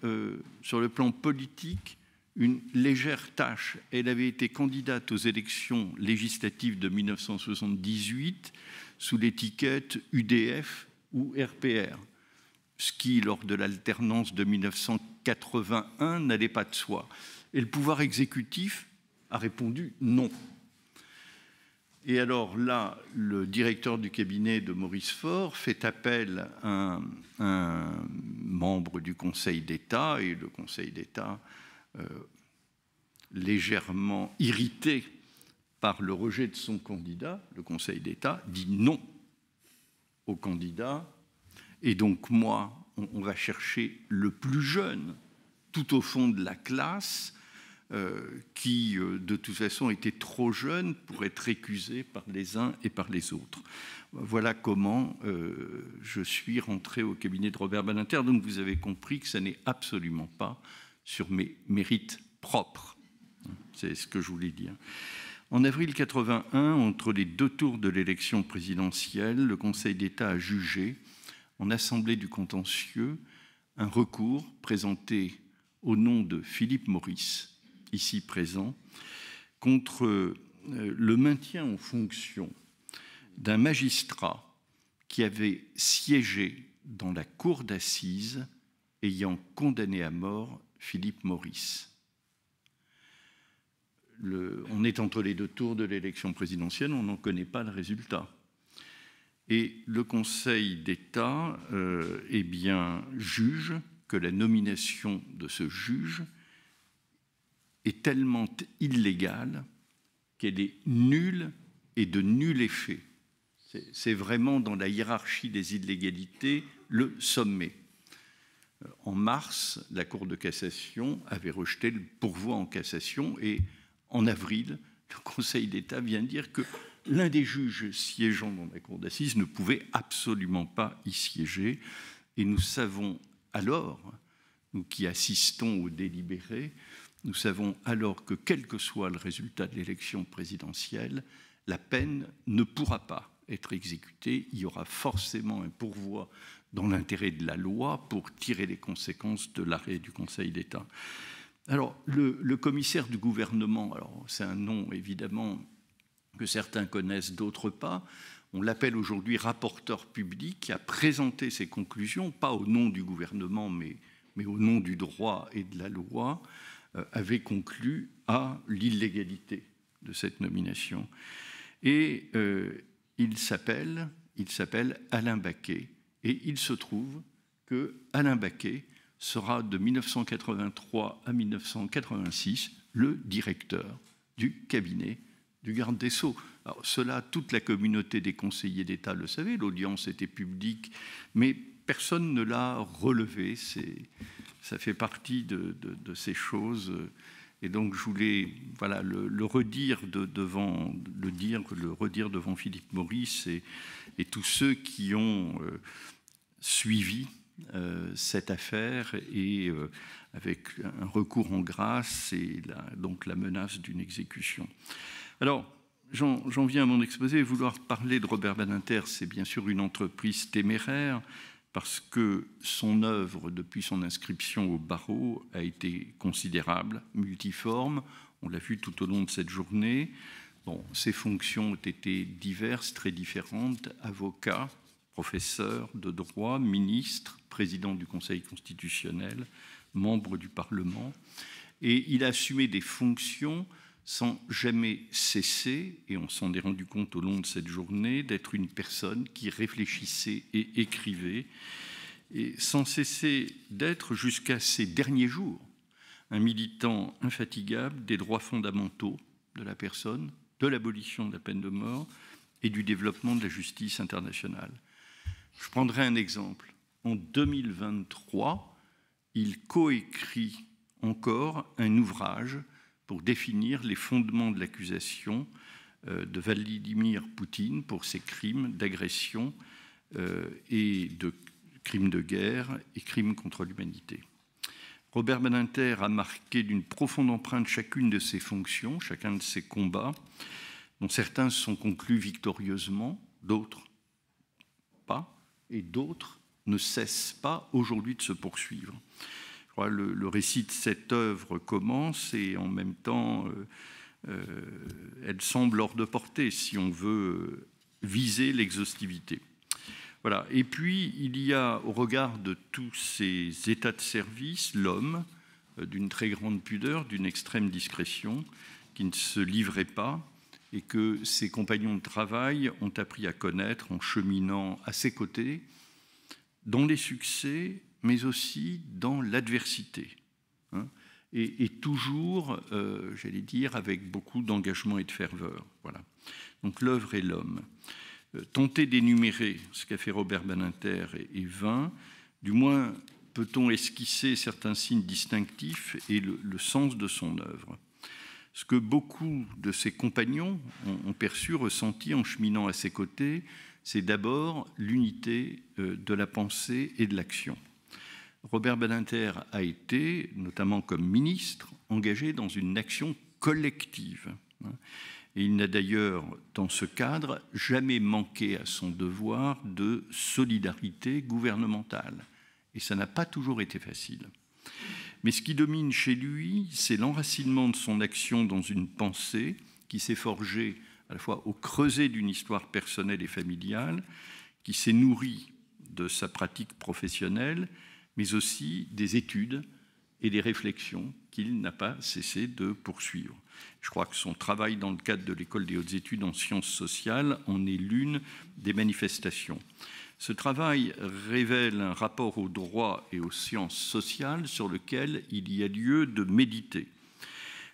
sur le plan politique, une légère tâche. Elle avait été candidate aux élections législatives de 1978 sous l'étiquette UDF ou RPR, ce qui, lors de l'alternance de 1981, n'allait pas de soi. Et le pouvoir exécutif a répondu non. Et alors là, le directeur du cabinet de Maurice Faure fait appel à un membre du Conseil d'État, et le Conseil d'État, légèrement irrité par le rejet de son candidat, le Conseil d'État dit non au candidat. Et donc moi, on va chercher le plus jeune, tout au fond de la classe, qui, de toute façon, était trop jeune pour être récusé par les uns et par les autres. Voilà comment je suis rentré au cabinet de Robert Badinter. Donc vous avez compris que ça n'est absolument pas sur mes mérites propres. C'est ce que je voulais dire. En avril 81, entre les deux tours de l'élection présidentielle, le Conseil d'État a jugé, en assemblée du contentieux, un recours présenté au nom de Philippe Maurice, ici présent, contre le maintien en fonction d'un magistrat qui avait siégé dans la cour d'assises ayant condamné à mort Philippe Maurice. On est entre les deux tours de l'élection présidentielle, on n'en connaît pas le résultat. Et le Conseil d'État juge que la nomination de ce juge est tellement illégale qu'elle est nulle et de nul effet. C'est vraiment dans la hiérarchie des illégalités le sommet. En mars, la Cour de cassation avait rejeté le pourvoi en cassation et en avril, le Conseil d'État vient dire que l'un des juges siégeant dans la Cour d'assises ne pouvait absolument pas y siéger. Et nous savons alors, nous qui assistons au délibéré, nous savons alors que quel que soit le résultat de l'élection présidentielle, la peine ne pourra pas être exécutée. Il y aura forcément un pourvoi dans l'intérêt de la loi pour tirer les conséquences de l'arrêt du Conseil d'État. Alors, le commissaire du gouvernement, alors c'est un nom évidemment que certains connaissent, d'autres pas, on l'appelle aujourd'hui rapporteur public, qui a présenté ses conclusions, pas au nom du gouvernement, mais au nom du droit et de la loi, avait conclu à l'illégalité de cette nomination. Et il s'appelle Alain Baquet, et il se trouve que Alain Baquet sera de 1983 à 1986 le directeur du cabinet du garde des Sceaux. Alors cela, toute la communauté des conseillers d'État le savait, l'audience était publique, mais personne ne l'a relevé. Ça fait partie de ces choses. Et donc je voulais le redire devant Philippe Maurice et tous ceux qui ont suivi cette affaire et avec un recours en grâce et donc la menace d'une exécution. Alors, j'en viens à mon exposé. Vouloir parler de Robert Badinter, c'est bien sûr une entreprise téméraire, parce que son œuvre, depuis son inscription au barreau, a été considérable, multiforme. On l'a vu tout au long de cette journée. Bon, ses fonctions ont été diverses, très différentes. Avocat, professeur de droit, ministre, président du Conseil constitutionnel, membre du Parlement. Et il a assumé des fonctions sans jamais cesser, et on s'en est rendu compte au long de cette journée, d'être une personne qui réfléchissait et écrivait, et sans cesser d'être, jusqu'à ses derniers jours, un militant infatigable des droits fondamentaux de la personne, de l'abolition de la peine de mort et du développement de la justice internationale. Je prendrai un exemple. En 2023, il coécrit encore un ouvrage pour définir les fondements de l'accusation de Vladimir Poutine pour ses crimes d'agression et de crimes de guerre et crimes contre l'humanité. Robert Badinter a marqué d'une profonde empreinte chacune de ses fonctions, chacun de ses combats, dont certains sont conclus victorieusement, d'autres pas, et d'autres ne cessent pas aujourd'hui de se poursuivre. Je crois que le récit de cette œuvre commence et en même temps, elle semble hors de portée si on veut viser l'exhaustivité. Voilà. Et puis, il y a, au regard de tous ces états de service, l'homme d'une très grande pudeur, d'une extrême discrétion, qui ne se livrait pas et que ses compagnons de travail ont appris à connaître en cheminant à ses côtés, dans les succès, mais aussi dans l'adversité. Et toujours, j'allais dire, avec beaucoup d'engagement et de ferveur. Voilà. Donc l'œuvre et l'homme. Tenter d'énumérer ce qu'a fait Robert Badinter est vain. Du moins, peut-on esquisser certains signes distinctifs et le sens de son œuvre. Ce que beaucoup de ses compagnons ont perçu, ressenti en cheminant à ses côtés, c'est d'abord l'unité de la pensée et de l'action. Robert Badinter a été, notamment comme ministre, engagé dans une action collective. Et il n'a d'ailleurs, dans ce cadre, jamais manqué à son devoir de solidarité gouvernementale. Et ça n'a pas toujours été facile. Mais ce qui domine chez lui, c'est l'enracinement de son action dans une pensée qui s'est forgée à la fois au creuset d'une histoire personnelle et familiale, qui s'est nourrie de sa pratique professionnelle, mais aussi des études et des réflexions qu'il n'a pas cessé de poursuivre. Je crois que son travail dans le cadre de l'École des hautes études en sciences sociales en est l'une des manifestations. Ce travail révèle un rapport au droit et aux sciences sociales sur lequel il y a lieu de méditer.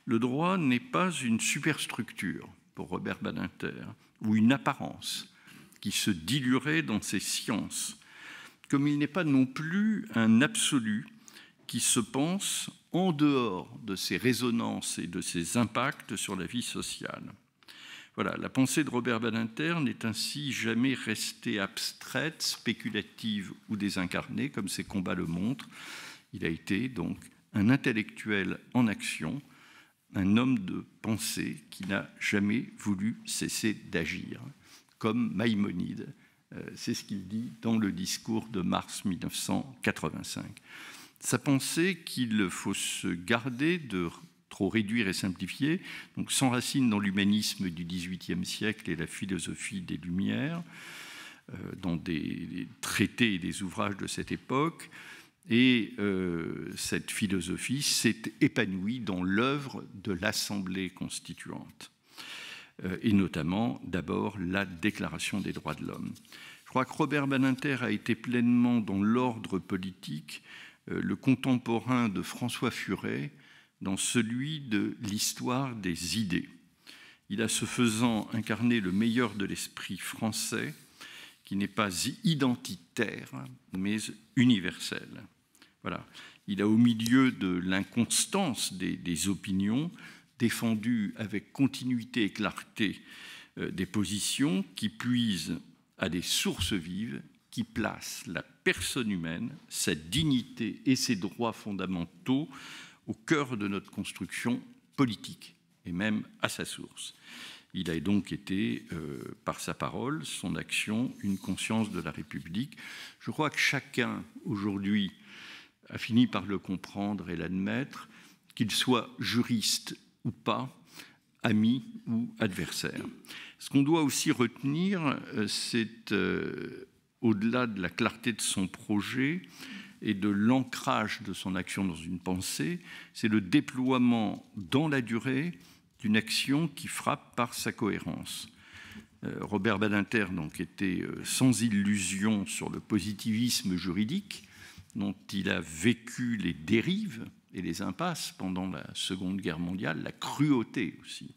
Le droit n'est pas une superstructure pour Robert Badinter, ou une apparence qui se diluerait dans ses sciences, comme il n'est pas non plus un absolu qui se pense en dehors de ses résonances et de ses impacts sur la vie sociale. Voilà, la pensée de Robert Badinter n'est ainsi jamais restée abstraite, spéculative ou désincarnée, comme ses combats le montrent. Il a été donc un intellectuel en action, un homme de pensée qui n'a jamais voulu cesser d'agir, comme Maïmonide. C'est ce qu'il dit dans le discours de mars 1985. Sa pensée qu'il faut se garder de trop réduire et simplifier, donc s'enracine dans l'humanisme du XVIIIe siècle et la philosophie des Lumières, dans des traités et des ouvrages de cette époque, et cette philosophie s'est épanouie dans l'œuvre de l'Assemblée constituante, et notamment d'abord la Déclaration des droits de l'homme. Je crois que Robert Badinter a été pleinement dans l'ordre politique le contemporain de François Furet dans celui de l'histoire des idées. Il a, ce faisant, incarné le meilleur de l'esprit français, qui n'est pas identitaire, mais universel. Voilà. Il a, au milieu de l'inconstance des opinions, défendu avec continuité et clarté des positions qui puisent à des sources vives, qui placent la personne humaine, sa dignité et ses droits fondamentaux au cœur de notre construction politique, et même à sa source. Il a donc été, par sa parole, son action, une conscience de la République. Je crois que chacun, aujourd'hui, a fini par le comprendre et l'admettre, qu'il soit juriste ou pas, ami ou adversaire. Ce qu'on doit aussi retenir, c'est, au-delà de la clarté de son projet et de l'ancrage de son action dans une pensée, c'est le déploiement dans la durée d'une action qui frappe par sa cohérence. Robert Badinter donc, était sans illusion sur le positivisme juridique dont il a vécu les dérives et les impasses pendant la Seconde Guerre mondiale, la cruauté aussi.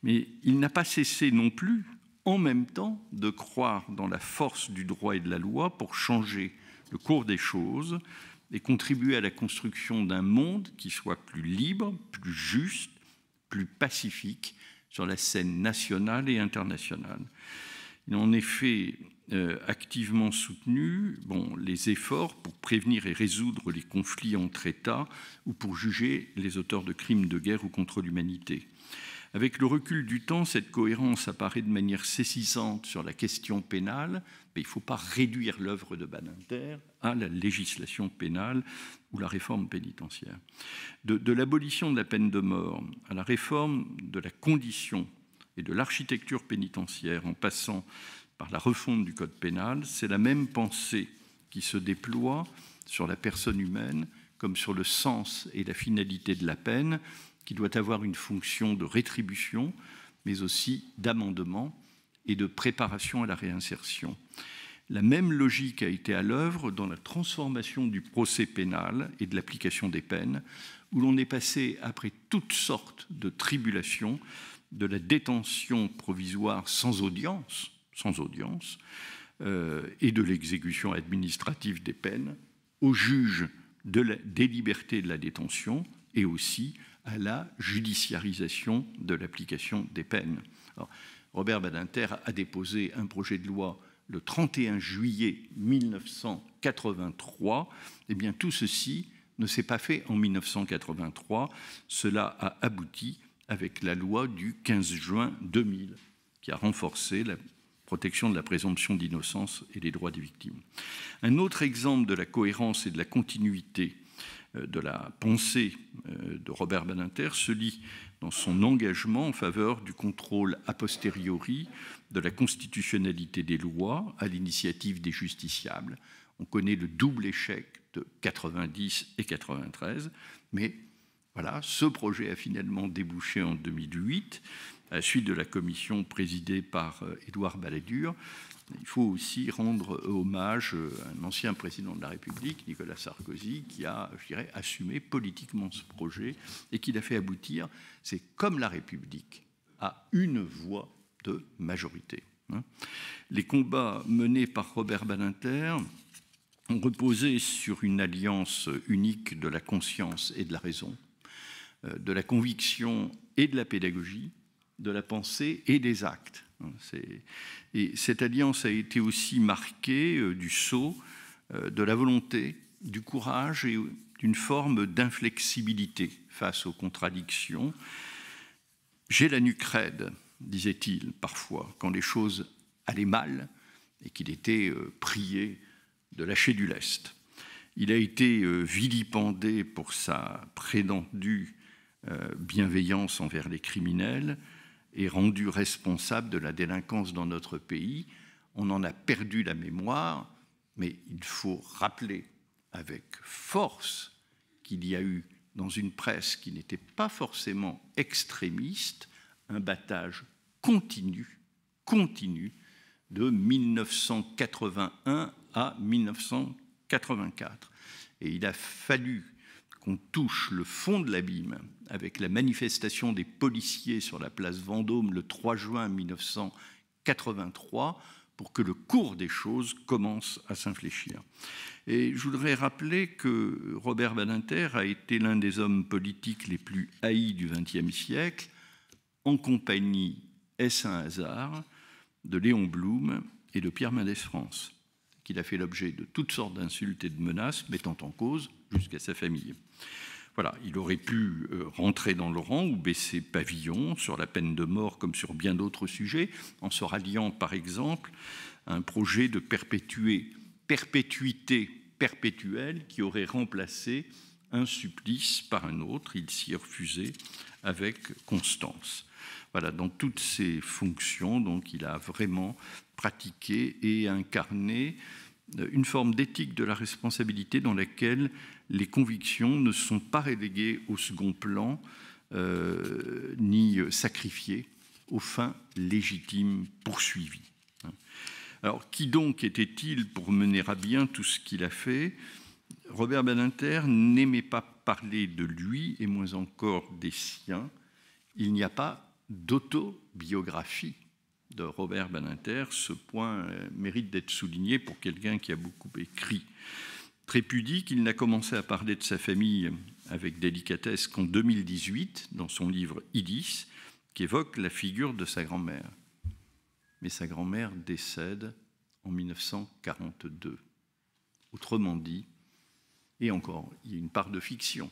Mais il n'a pas cessé non plus, en même temps, de croire dans la force du droit et de la loi pour changer le cours des choses et contribuer à la construction d'un monde qui soit plus libre, plus juste, plus pacifique sur la scène nationale et internationale. Il a en effet activement soutenu les efforts pour prévenir et résoudre les conflits entre États ou pour juger les auteurs de crimes de guerre ou contre l'humanité. Avec le recul du temps, cette cohérence apparaît de manière saisissante sur la question pénale, mais il ne faut pas réduire l'œuvre de Badinter à la législation pénale ou la réforme pénitentiaire. De l'abolition de la peine de mort à la réforme de la condition et de l'architecture pénitentiaire en passant par la refonte du code pénal, c'est la même pensée qui se déploie sur la personne humaine comme sur le sens et la finalité de la peine, qui doit avoir une fonction de rétribution, mais aussi d'amendement et de préparation à la réinsertion. La même logique a été à l'œuvre dans la transformation du procès pénal et de l'application des peines, où l'on est passé, après toutes sortes de tribulations, de la détention provisoire sans audience, et de l'exécution administrative des peines, au juge des libertés de la détention et aussi à la judiciarisation de l'application des peines. Alors, Robert Badinter a déposé un projet de loi le 31 juillet 1983. Eh bien, tout ceci ne s'est pas fait en 1983. Cela a abouti avec la loi du 15 juin 2000, qui a renforcé la protection de la présomption d'innocence et les droits des victimes. Un autre exemple de la cohérence et de la continuité de la pensée de Robert Badinter se lit dans son engagement en faveur du contrôle a posteriori de la constitutionnalité des lois à l'initiative des justiciables. On connaît le double échec de 90 et 93, mais voilà, ce projet a finalement débouché en 2008 à la suite de la commission présidée par Édouard Balladur. Il faut aussi rendre hommage à un ancien président de la République, Nicolas Sarkozy, qui a, je dirais, assumé politiquement ce projet et qui l'a fait aboutir. C'est comme la République, à une voix de majorité. Les combats menés par Robert Badinter ont reposé sur une alliance unique de la conscience et de la raison, de la conviction et de la pédagogie, de la pensée et des actes. Et cette alliance a été aussi marquée du sceau, de la volonté, du courage et d'une forme d'inflexibilité face aux contradictions. J'ai la nuque raide, disait-il parfois, quand les choses allaient mal et qu'il était prié de lâcher du lest. Il a été vilipendé pour sa prétendue bienveillance envers les criminels et rendu responsable de la délinquance dans notre pays. On en a perdu la mémoire, mais il faut rappeler avec force qu'il y a eu, dans une presse qui n'était pas forcément extrémiste, un battage continu de 1981 à 1984. Et il a fallu qu'on touche le fond de l'abîme avec la manifestation des policiers sur la place Vendôme le 3 juin 1983 pour que le cours des choses commence à s'infléchir. Et je voudrais rappeler que Robert Badinter a été l'un des hommes politiques les plus haïs du XXe siècle, en compagnie, est-ce un hasard, de Léon Blum et de Pierre Mendès France, qu'il a fait l'objet de toutes sortes d'insultes et de menaces, mettant en cause jusqu'à sa famille. Voilà, il aurait pu rentrer dans le rang ou baisser pavillon sur la peine de mort comme sur bien d'autres sujets, en se ralliant par exemple à un projet de perpétuité perpétuelle qui aurait remplacé un supplice par un autre. Il s'y est refusé avec constance. Voilà, dans toutes ces fonctions, donc, il a vraiment pratiqué et incarné une forme d'éthique de la responsabilité dans laquelle les convictions ne sont pas reléguées au second plan ni sacrifiées aux fins légitimes poursuivies. Alors, qui donc était-il pour mener à bien tout ce qu'il a fait? Robert Badinter n'aimait pas parler de lui, et moins encore des siens. Il n'y a pas d'autobiographie de Robert Badinter. Ce point mérite d'être souligné pour quelqu'un qui a beaucoup écrit. Très pudique, il n'a commencé à parler de sa famille avec délicatesse qu'en 2018, dans son livre « Idis », qui évoque la figure de sa grand-mère. Mais sa grand-mère décède en 1942. Autrement dit, et encore, il y a une part de fiction.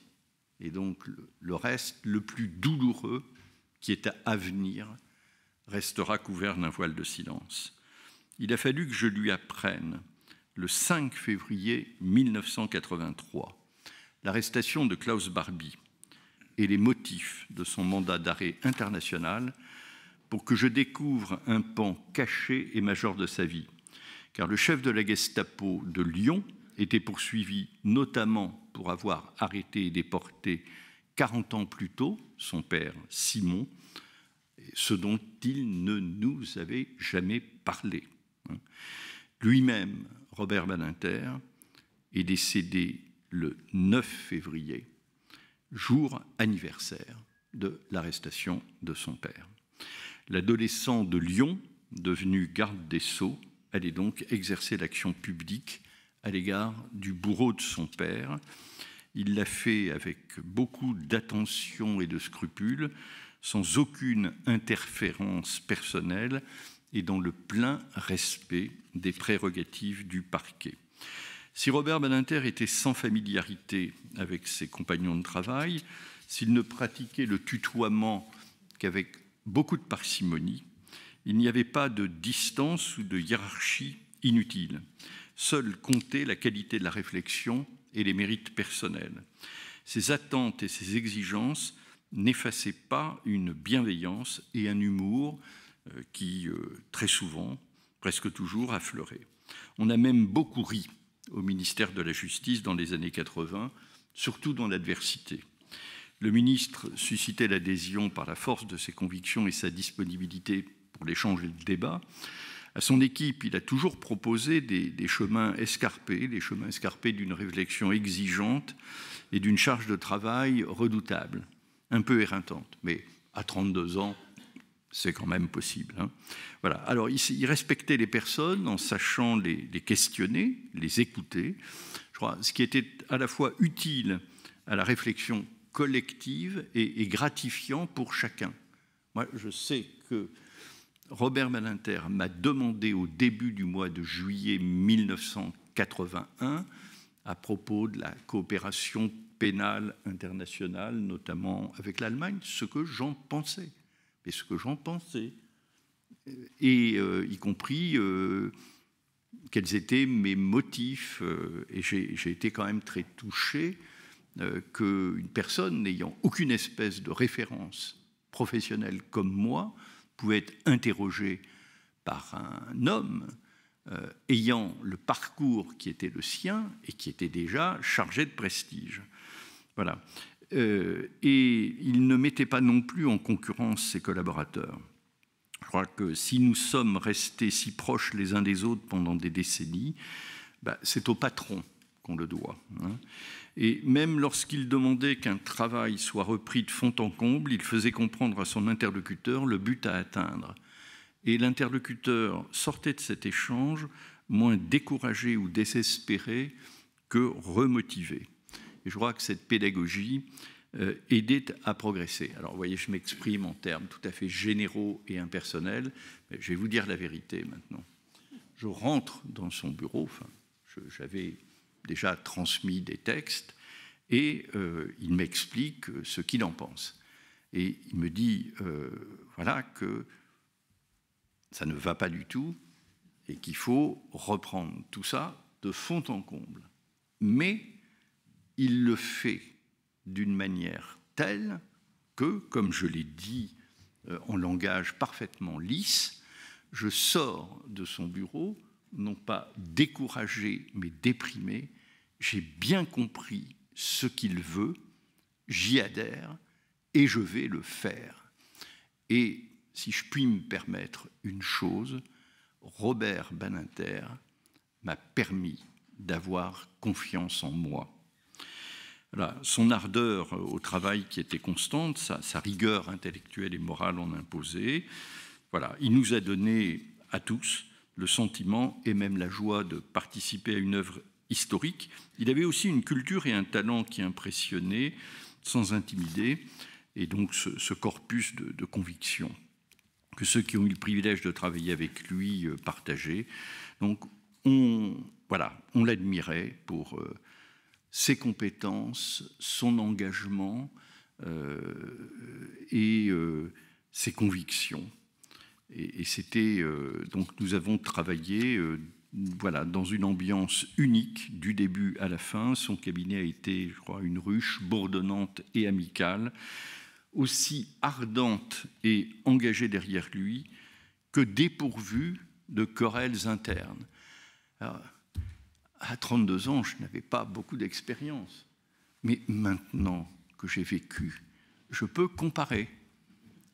Et donc, le reste, le plus douloureux, qui est à venir, restera couvert d'un voile de silence. Il a fallu que je lui apprenne, le 5 février 1983, l'arrestation de Klaus Barbie et les motifs de son mandat d'arrêt international pour que je découvre un pan caché et majeur de sa vie. Car le chef de la Gestapo de Lyon était poursuivi notamment pour avoir arrêté et déporté 40 ans plus tôt son père Simon, ce dont il ne nous avait jamais parlé. Lui-même, Robert Badinter, est décédé le 9 février, jour anniversaire de l'arrestation de son père. L'adolescent de Lyon, devenu garde des Sceaux, allait donc exercer l'action publique à l'égard du bourreau de son père. Il l'a fait avec beaucoup d'attention et de scrupules, sans aucune interférence personnelle et dans le plein respect des prérogatives du parquet. Si Robert Badinter était sans familiarité avec ses compagnons de travail, s'il ne pratiquait le tutoiement qu'avec beaucoup de parcimonie, il n'y avait pas de distance ou de hiérarchie inutile. Seule comptait la qualité de la réflexion et les mérites personnels. Ses attentes et ses exigences n'effaçaient pas une bienveillance et un humour qui, très souvent, presque toujours, affleuraient. On a même beaucoup ri au ministère de la Justice dans les années 80, surtout dans l'adversité. Le ministre suscitait l'adhésion par la force de ses convictions et sa disponibilité pour l'échange et le débat. À son équipe, il a toujours proposé des chemins escarpés, d'une réflexion exigeante et d'une charge de travail redoutable, un peu éreintante. Mais à 32 ans, c'est quand même possible. Hein. Voilà. Alors, il respectait les personnes en sachant les questionner, les écouter. Je crois, ce qui était à la fois utile à la réflexion collective et gratifiant pour chacun. Moi, je sais que Robert Badinter m'a demandé au début du mois de juillet 1981, à propos de la coopération pénale internationale, notamment avec l'Allemagne, ce que j'en pensais. Mais ce que j'en pensais, et y compris quels étaient mes motifs. Et j'ai été quand même très touché qu'une personne n'ayant aucune espèce de référence professionnelle comme moi pouvait être interrogée par un homme ayant le parcours qui était le sien et qui était déjà chargé de prestige. Voilà. Et il ne mettait pas non plus en concurrence ses collaborateurs. Je crois que si nous sommes restés si proches les uns des autres pendant des décennies, c'est au patron qu'on le doit. Hein. Et même lorsqu'il demandait qu'un travail soit repris de fond en comble, il faisait comprendre à son interlocuteur le but à atteindre. Et l'interlocuteur sortait de cet échange moins découragé ou désespéré que remotivé. Et je crois que cette pédagogie aidait à progresser. Alors, vous voyez, je m'exprime en termes tout à fait généraux et impersonnels, mais je vais vous dire la vérité maintenant. Je rentre dans son bureau, j'avais déjà transmis des textes, et il m'explique ce qu'il en pense. Et il me dit, voilà, que ça ne va pas du tout et qu'il faut reprendre tout ça de fond en comble. Mais il le fait d'une manière telle que, comme je l'ai dit en langage parfaitement lisse, je sors de son bureau, non pas découragé, mais déprimé. J'ai bien compris ce qu'il veut, j'y adhère et je vais le faire. Et si je puis me permettre une chose, Robert Badinter m'a permis d'avoir confiance en moi. Voilà, son ardeur au travail qui était constante, sa rigueur intellectuelle et morale en imposait. Voilà, il nous a donné à tous le sentiment et même la joie de participer à une œuvre historique. Il avait aussi une culture et un talent qui impressionnaient sans intimider, et donc ce corpus de convictions que ceux qui ont eu le privilège de travailler avec lui partageaient. Donc on l'admirait pour ses compétences, son engagement et ses convictions. Et c'était donc nous avons travaillé dans une ambiance unique du début à la fin. Son cabinet a été, je crois, une ruche bourdonnante et amicale, aussi ardente et engagée derrière lui que dépourvue de querelles internes. Alors, à 32 ans, je n'avais pas beaucoup d'expérience. Mais maintenant que j'ai vécu, je peux comparer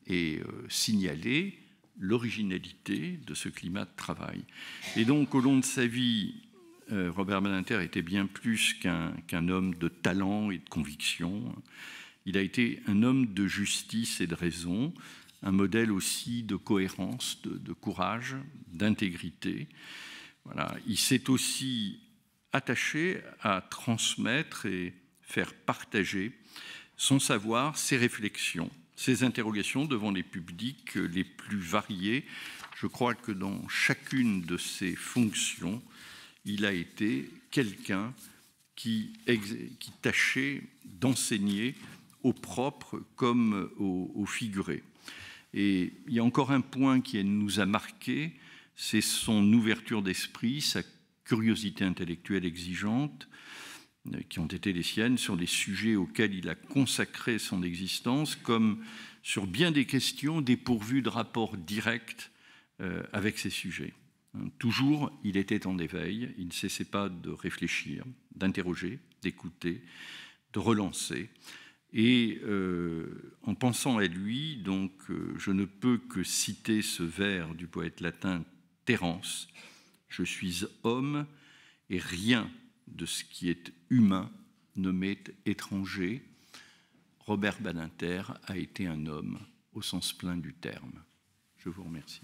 et signaler l'originalité de ce climat de travail. Et donc, au long de sa vie, Robert Badinter était bien plus qu'un homme de talent et de conviction. Il a été un homme de justice et de raison, un modèle aussi de cohérence, de courage, d'intégrité. Voilà. Il s'est aussi attaché à transmettre et faire partager son savoir, ses réflexions, ses interrogations devant les publics les plus variés. Je crois que dans chacune de ses fonctions, il a été quelqu'un qui tâchait d'enseigner au propre comme au figuré. Et il y a encore un point qui nous a marqué, c'est son ouverture d'esprit, sa curiosité intellectuelle exigeante, qui ont été les siennes sur les sujets auxquels il a consacré son existence, comme sur bien des questions dépourvues de rapport direct avec ces sujets. Toujours, il était en éveil, il ne cessait pas de réfléchir, d'interroger, d'écouter, de relancer. Et en pensant à lui, donc, je ne peux que citer ce vers du poète latin Terence: « Je suis homme et rien de ce qui est humain ne m'est étranger. » Robert Badinter a été un homme au sens plein du terme. Je vous remercie.